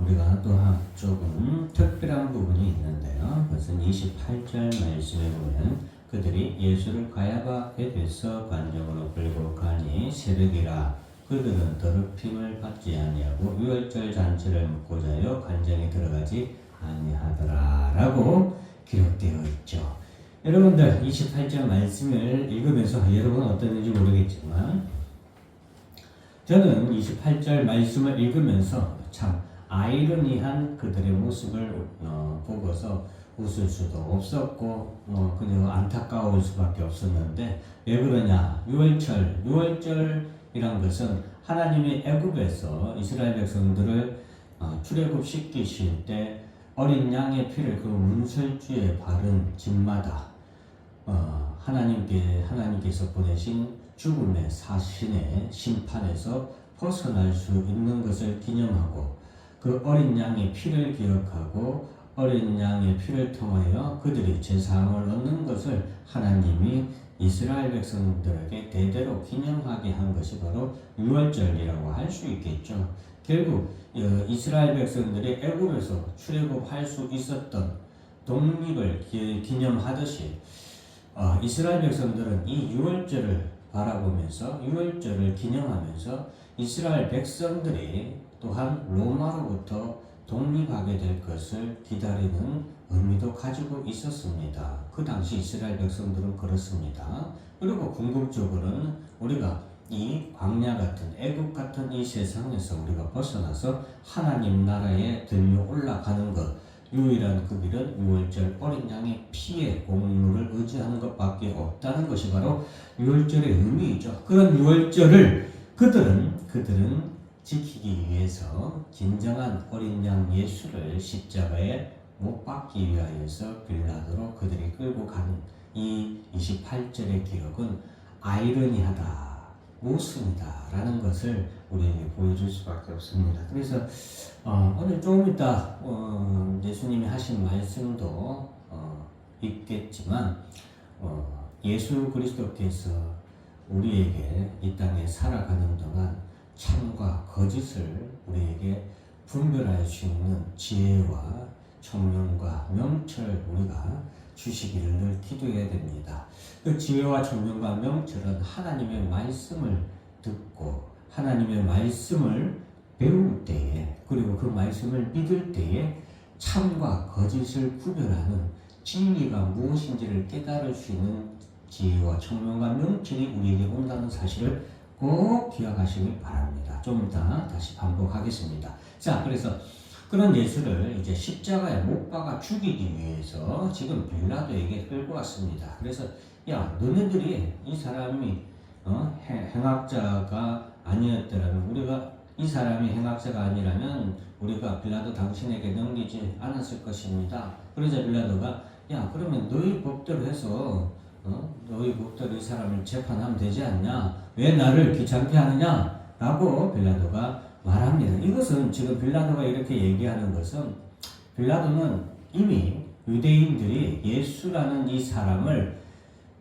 우리가 또 조금 특별한 부분이 있는데요. 그것은 28절 말씀에 보면 그들이 예수를 가야바에 대해서 관정으로 끌고 가니 새벽이라 그들은 더럽힘을 받지 아니하고 유월절 잔치를 묵고자 하여 관정에 들어가지 아니하더라 라고 기록되어 있죠. 여러분들 28절 말씀을 읽으면서 여러분은 어땠는지 모르겠지만 저는 28절 말씀을 읽으면서 참 아이러니한 그들의 모습을 보고서 웃을 수도 없었고 그냥 안타까울 수밖에 없었는데 왜 그러냐? 유월절이란 것은 하나님이 애굽에서 이스라엘 백성들을 출애굽시키실 때 어린 양의 피를 그 문설주에 바른 집마다 하나님께서 보내신 죽음의 사신의 심판에서 벗어날 수 있는 것을 기념하고 그 어린 양의 피를 기억하고 어린 양의 피를 통하여 그들이 제사함을 얻는 것을 하나님이 이스라엘 백성들에게 대대로 기념하게 한 것이 바로 유월절이라고 할 수 있겠죠. 결국 이스라엘 백성들이 애굽에서 출애굽할 수 있었던 독립을 기념하듯이 이스라엘 백성들은 이 유월절을 바라보면서 유월절을 기념하면서 이스라엘 백성들이 또한 로마로부터 독립하게 될 것을 기다리는 의미도 가지고 있었습니다. 그 당시 이스라엘 백성들은 그렇습니다. 그리고 궁극적으로는 우리가 이 광야 같은 애굽 같은 이 세상에서 우리가 벗어나서 하나님 나라에 들려 올라가는 것 유일한 그 길은 유월절 어린 양의 피의 공로를 의지하는 것밖에 없다는 것이 바로 유월절의 의미이죠. 그런 유월절을 그들은 지키기 위해서 진정한 어린 양 예수를 십자가에 못 박기 위하여서 빌라도로 그들이 끌고 가는 이 28절의 기록은 아이러니하다, 모순이다 라는 것을 우리에게 보여줄 수밖에 없습니다. 그래서 오늘 조금 이따 예수님이 하신 말씀도 있겠지만 예수 그리스도께서 우리에게 이 땅에 살아가는 동안 참과 거짓을 우리에게 분별할 수 있는 지혜와 총명과 명철을 우리가 주시기를 늘 기도해야 됩니다. 그 지혜와 총명과 명철은 하나님의 말씀을 듣고 하나님의 말씀을 배울 때에 그리고 그 말씀을 믿을 때에 참과 거짓을 구별하는 진리가 무엇인지를 깨달을 수 있는 지혜와 총명과 명철이 우리에게 온다는 사실을 꼭 기억하시길 바랍니다. 좀 이따 다시 반복하겠습니다. 자, 그래서 그런 예수를 이제 십자가에 못 박아 죽이기 위해서 지금 빌라도에게 끌고 왔습니다. 그래서 야, 너네들이 이 사람이 행악자가 아니었더라면 우리가 이 사람이 행악자가 아니라면 우리가 빌라도 당신에게 넘기지 않았을 것입니다. 그러자 빌라도가 야, 그러면 너희 법대로 해서 너희 법대로 이 사람을 재판하면 되지 않냐? 왜 나를 귀찮게 하느냐? 라고 빌라도가 말합니다. 이것은 지금 빌라도가 이렇게 얘기하는 것은 빌라도는 이미 유대인들이 예수라는 이 사람을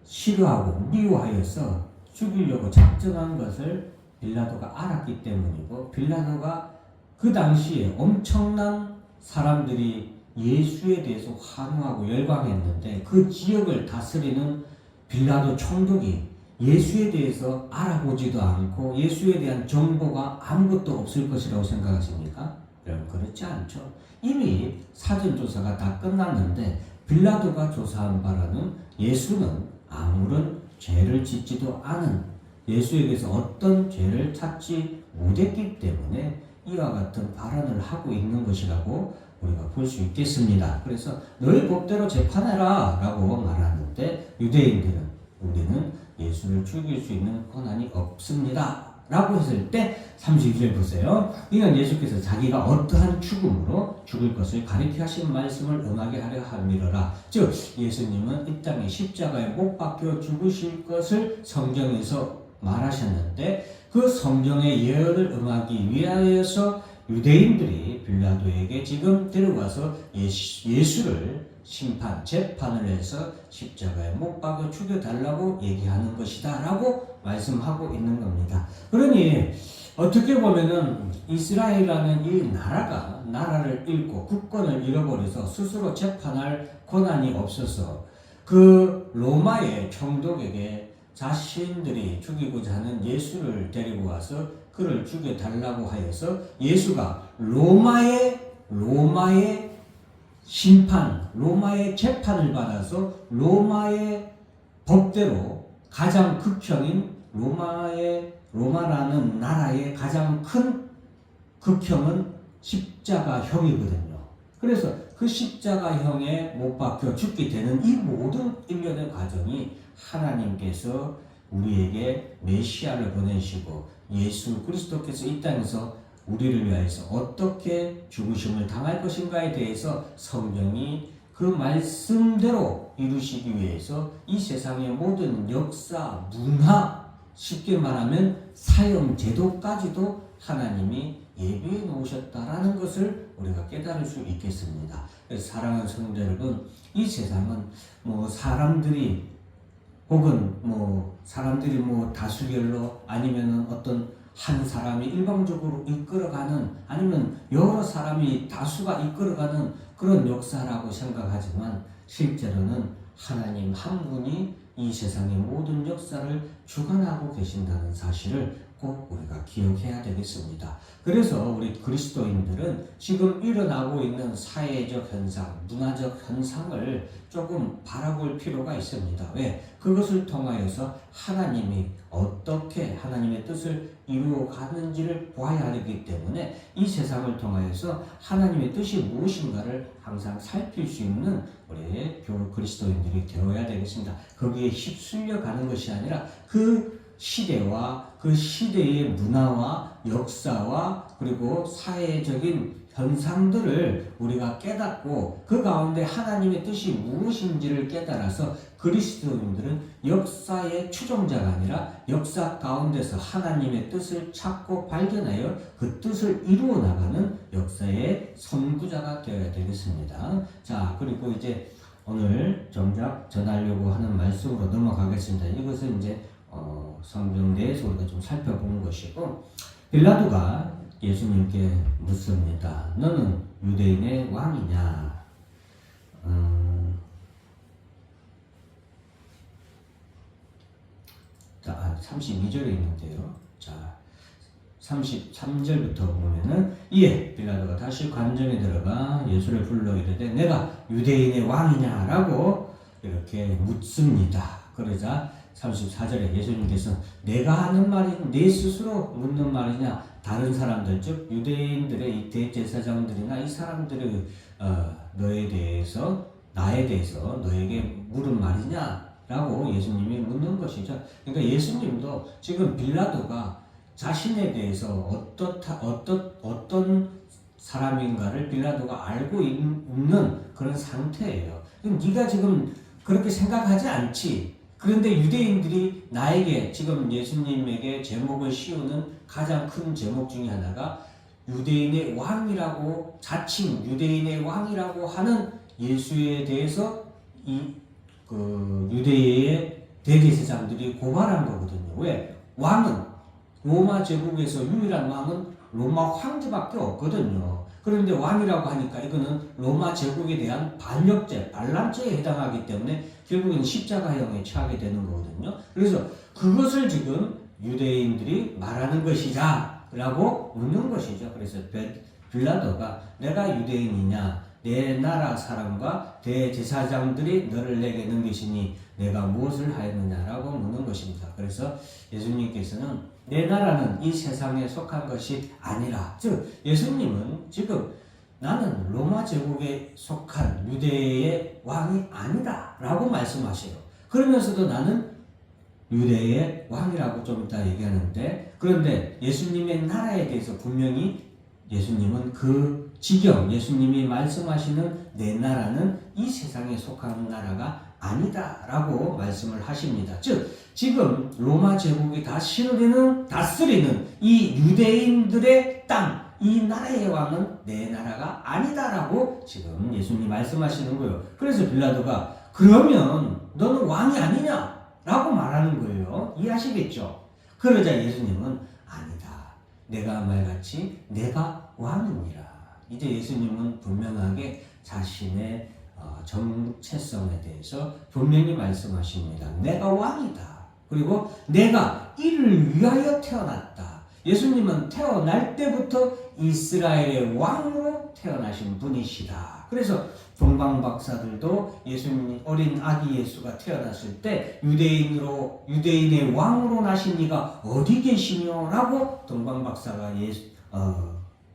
싫어하고 미워하여서 죽이려고 작정한 것을 빌라도가 알았기 때문이고 빌라도가 그 당시에 엄청난 사람들이 예수에 대해서 환호하고 열광했는데 그 지역을 다스리는 빌라도 총독이 예수에 대해서 알아보지도 않고 예수에 대한 정보가 아무것도 없을 것이라고 생각하십니까? 여러분 그렇지 않죠. 이미 사전조사가 다 끝났는데 빌라도가 조사한 바로는 예수는 아무런 죄를 짓지도 않은 예수에 대해서 어떤 죄를 찾지 못했기 때문에 이와 같은 발언을 하고 있는 것이라고 우리가 볼 수 있겠습니다. 그래서 너희 법대로 재판해라 라고 말하는데 유대인들은 우리는 예수를 죽일 수 있는 권한이 없습니다 라고 했을 때 32절 보세요. 이는 예수께서 자기가 어떠한 죽음으로 죽을 것을 가리켜 하신 말씀을 응하게 하려 함이로라. 즉 예수님은 이 땅에 십자가에 못 박혀 죽으실 것을 성경에서 말하셨는데 그 성경의 예언을 응하기 위하여서 유대인들이 빌라도에게 지금 데려와서 예수를 재판을 해서 십자가에 못 박아 죽여달라고 얘기하는 것이다 라고 말씀하고 있는 겁니다. 그러니 어떻게 보면은 이스라엘이라는 이 나라를 잃고 국권을 잃어버려서 스스로 재판할 권한이 없어서 그 로마의 총독에게 자신들이 죽이고자 하는 예수를 데리고 와서 그를 죽여달라고 하여서 예수가 로마의 로마의 재판을 받아서 로마의 법대로 가장 극형인 로마라는 나라의 가장 큰 극형은 십자가형이거든요. 그래서 그 십자가형에 못 박혀 죽게 되는 이 모든 일련의 과정이 하나님께서 우리에게 메시아를 보내시고 예수 그리스도께서 이 땅에서 우리를 위하여서 어떻게 죽으심을 당할 것인가에 대해서 성경이 그 말씀대로 이루시기 위해서 이 세상의 모든 역사, 문화, 쉽게 말하면 사형 제도까지도 하나님이 예비해 놓으셨다라는 것을 우리가 깨달을 수 있겠습니다. 그래서 사랑하는 성도 여러분, 이 세상은 사람들이 다수결로 아니면은 어떤 한 사람이 일방적으로 이끌어가는 아니면 여러 사람이 다수가 이끌어가는 그런 역사라고 생각하지만 실제로는 하나님 한 분이 이 세상의 모든 역사를 주관하고 계신다는 사실을 꼭 우리가 기억해야 되겠습니다. 그래서 우리 그리스도인들은 지금 일어나고 있는 사회적 현상, 문화적 현상을 조금 바라볼 필요가 있습니다. 왜? 그것을 통하여서 하나님이 어떻게 하나님의 뜻을 이루어가는지를 보아야 하기 때문에 이 세상을 통하여서 하나님의 뜻이 무엇인가를 항상 살필 수 있는 우리 그리스도인들이 되어야 되겠습니다. 거기에 휩쓸려 가는 것이 아니라 그 시대와 그 시대의 문화와 역사와 그리고 사회적인 현상들을 우리가 깨닫고 그 가운데 하나님의 뜻이 무엇인지를 깨달아서 그리스도인들은 역사의 추종자가 아니라 역사 가운데서 하나님의 뜻을 찾고 발견하여 그 뜻을 이루어 나가는 역사의 선구자가 되어야 되겠습니다. 자, 그리고 이제 오늘 정작 전하려고 하는 말씀으로 넘어가겠습니다. 이것은 이제 성경 내에서 우리가 좀 살펴보는 것이고, 빌라도가 예수님께 묻습니다. 너는 유대인의 왕이냐? 32절에 있는데요. 자, 33절부터 보면은 이에 빌라도가 다시 관정에 들어가 예수를 불러 이르되 내가 유대인의 왕이냐라고 이렇게 묻습니다. 그러자 34절에 예수님께서 내가 하는 말이 내 스스로 묻는 말이냐, 다른 사람들 즉 유대인들의 이 대제사장들이나 이 사람들의 나에 대해서 너에게 물은 말이냐라고 예수님이 묻는 것이죠. 그러니까 예수님도 지금 빌라도가 자신에 대해서 어떤 사람인가를 빌라도가 알고 있는 그런 상태예요. 그럼 네가 지금 그렇게 생각하지 않지? 그런데 유대인들이 나에게 지금 예수님에게 제목을 씌우는 가장 큰 제목 중에 하나가 유대인의 왕이라고 자칭 유대인의 왕이라고 하는 예수에 대해서 유대의 대제사장들이 고발한 거거든요. 왜? 왕은 로마 제국에서 유일한 왕은 로마 황제밖에 없거든요. 그런데 왕이라고 하니까 이거는 로마 제국에 대한 반역죄, 반란죄에 해당하기 때문에 결국엔 십자가형에 처하게 되는 거거든요. 그래서 그것을 지금 유대인들이 말하는 것이자 라고 묻는 것이죠. 그래서 빌라도가 내가 유대인이냐, 내 나라 사람과 대제사장들이 너를 내게 넘기시니 내가 무엇을 하였느냐라고 묻는 것입니다. 그래서 예수님께서는 내 나라는 이 세상에 속한 것이 아니라, 즉 예수님은 지금 나는 로마 제국에 속한 유대의 왕이 아니다 라고 말씀하세요. 그러면서도 나는 유대의 왕이라고 좀 이따 얘기하는데, 그런데 예수님의 나라에 대해서 분명히 예수님은 그 예수님이 말씀하시는 내 나라는 이 세상에 속한 나라가 아니다 라고 말씀을 하십니다. 즉 지금 로마 제국이 다스리는 이 유대인들의 땅, 이 나라의 왕은 내 나라가 아니다라고 지금 예수님이 말씀하시는 거예요. 그래서 빌라도가 그러면 너는 왕이 아니냐라고 말하는 거예요. 이해하시겠죠? 그러자 예수님은 아니다. 내가 말같이 내가 왕이니라. 이제 예수님은 분명하게 자신의 정체성에 대해서 분명히 말씀하십니다. 내가 왕이다. 그리고 내가 이를 위하여 태어났다. 예수님은 태어날 때부터 이스라엘의 왕으로 태어나신 분이시다. 그래서 동방박사들도 예수님 어린 아기 예수가 태어났을 때 유대인의 왕으로 나신 이가 어디 계시며? 라고 동방박사가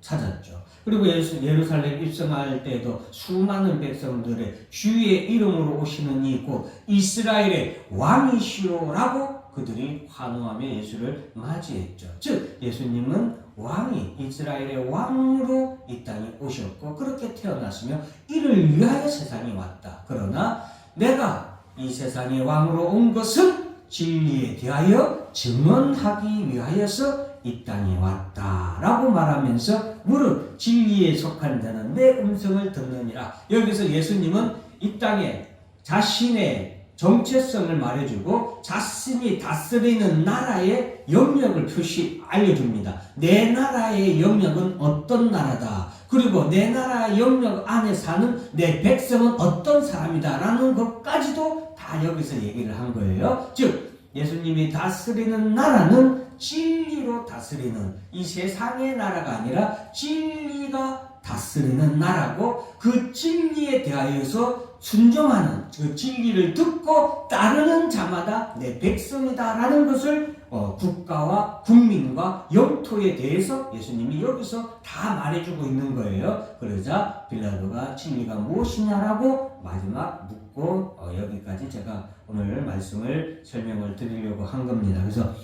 찾았죠. 그리고 예루살렘 입성할 때도 수많은 백성들의 주의 이름으로 오시는 이 곧 이스라엘의 왕이시오 라고 그들이 환호하며 예수를 맞이했죠. 즉 예수님은 왕이 이스라엘의 왕으로 이 땅에 오셨고 그렇게 태어났으며 이를 위하여 세상에 왔다. 그러나 내가 이 세상의 왕으로 온 것은 진리에 대하여 증언하기 위하여서 이 땅에 왔다 라고 말하면서 무릇 진리에 속한 자는 내 음성을 듣느니라. 여기서 예수님은 이 땅에 자신의 정체성을 말해주고 자신이 다스리는 나라의 영역을 알려줍니다. 내 나라의 영역은 어떤 나라다. 그리고 내 나라 영역 안에 사는 내 백성은 어떤 사람이다 라는 것까지도 다 여기서 얘기를 한 거예요. 즉 예수님이 다스리는 나라는 진리로 다스리는 이 세상의 나라가 아니라 진리가 다스리는 나라고 그 진리에 대하여서 순종하는 그 진리를 듣고 따르는 자마다 내 백성이다라는 것을 국가와 국민과 영토에 대해서 예수님이 여기서 다 말해주고 있는 거예요. 그러자 빌라도가 진리가 무엇이냐라고 마지막 묻고 여기까지 제가 오늘 말씀을 설명을 드리려고 한 겁니다. 그래서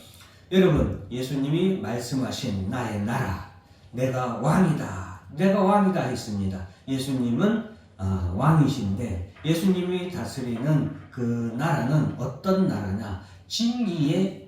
여러분 예수님이 말씀하신 나의 나라 내가 왕이다 했습니다. 예수님은 왕이신데 예수님이 다스리는 그 나라는 어떤 나라냐? 진리에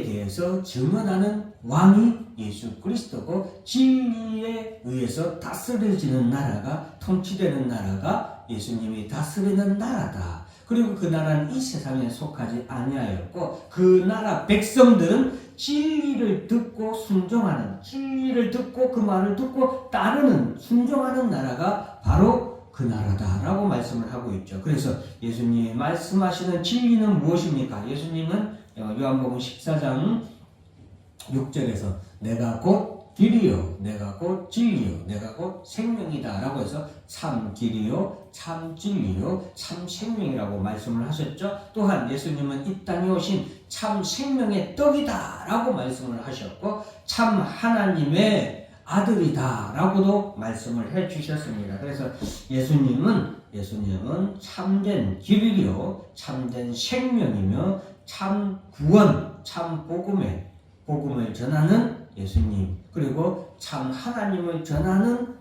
대해서 증언하는 왕이 예수 그리스도고 진리에 의해서 다스려지는 나라가 통치되는 나라가 예수님이 다스리는 나라다. 그리고 그 나라는 이 세상에 속하지 아니하였고 그 나라 백성들은 진리를 듣고 순종하는 진리를 듣고 그 말을 듣고 따르는 순종하는 나라가 바로 그 나라다라고 말씀을 하고 있죠. 그래서 예수님이 말씀하시는 진리는 무엇입니까? 예수님은 요한복음 14장 6절에서 내가 곧 길이요 내가 곧 진리요 내가 곧 생명이다 라고 해서 참 길이요 참 진리요 참 생명이라고 말씀을 하셨죠. 또한 예수님은 이 땅에 오신 참 생명의 떡이다 라고 말씀을 하셨고 참 하나님의 아들이다 라고도 말씀을 해 주셨습니다. 그래서 예수님은 참된 길이요 참된 생명이며 참 구원 참 복음을 전하는 예수님 그리고 참 하나님을 전하는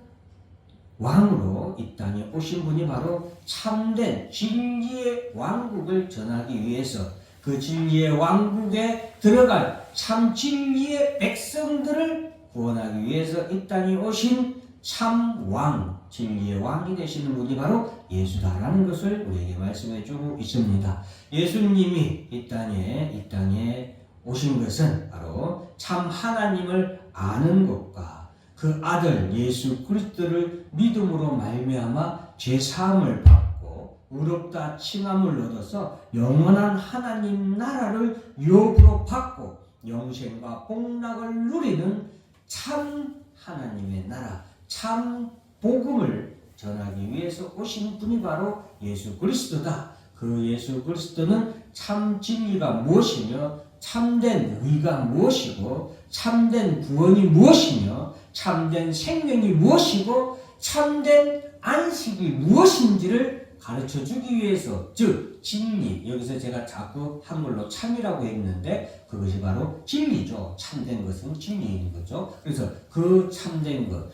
왕으로 이 땅에 오신 분이 바로 참된 진리의 왕국을 전하기 위해서 그 진리의 왕국에 들어갈 참 진리의 백성들을 구원하기 위해서 이 땅에 오신 참 왕, 진리의 왕이 되시는 분이 바로 예수다라는 것을 우리에게 말씀해 주고 있습니다. 예수님이 이 땅에 오신 것은 바로 참 하나님을 아는 것과 그 아들 예수 그리스도를 믿음으로 말미암아 죄사함을 받고 의롭다 칭함을 얻어서 영원한 하나님 나라를 유업으로 받고 영생과 복락을 누리는 참 하나님의 나라, 참 복음을 전하기 위해서 오신 분이 바로 예수 그리스도다. 그 예수 그리스도는 참 진리가 무엇이며 참된 의가 무엇이고 참된 구원이 무엇이며 참된 생명이 무엇이고 참된 안식이 무엇인지를 가르쳐주기 위해서 즉 진리 여기서 제가 자꾸 한글로 참이라고 했는데 그것이 바로 진리죠. 참된 것은 진리인 거죠. 그래서 그 참된 것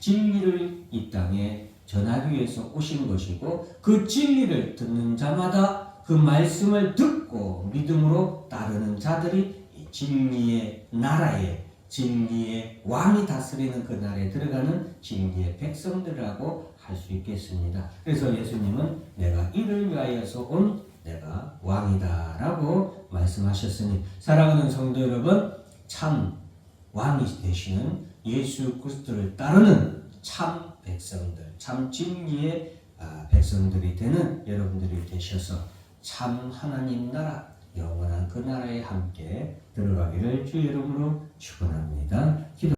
진리를 이 땅에 전하기 위해서 오신 것이고 그 진리를 듣는 자마다 그 말씀을 듣고 믿음으로 따르는 자들이 진리의 나라에 진리의 왕이 다스리는 그 나라에 들어가는 진리의 백성들이라고 할 수 있겠습니다. 그래서 예수님은 내가 이를 위하여서 온 내가 왕이다 라고 말씀하셨으니, 사랑하는 성도 여러분, 참 왕이 되시는 예수 그리스도를 따르는 참 백성들, 참 진리의 백성들이 되는 여러분들이 되셔서 참 하나님 나라, 영원한 그 나라에 함께 들어가기를 주 이름으로 축원합니다.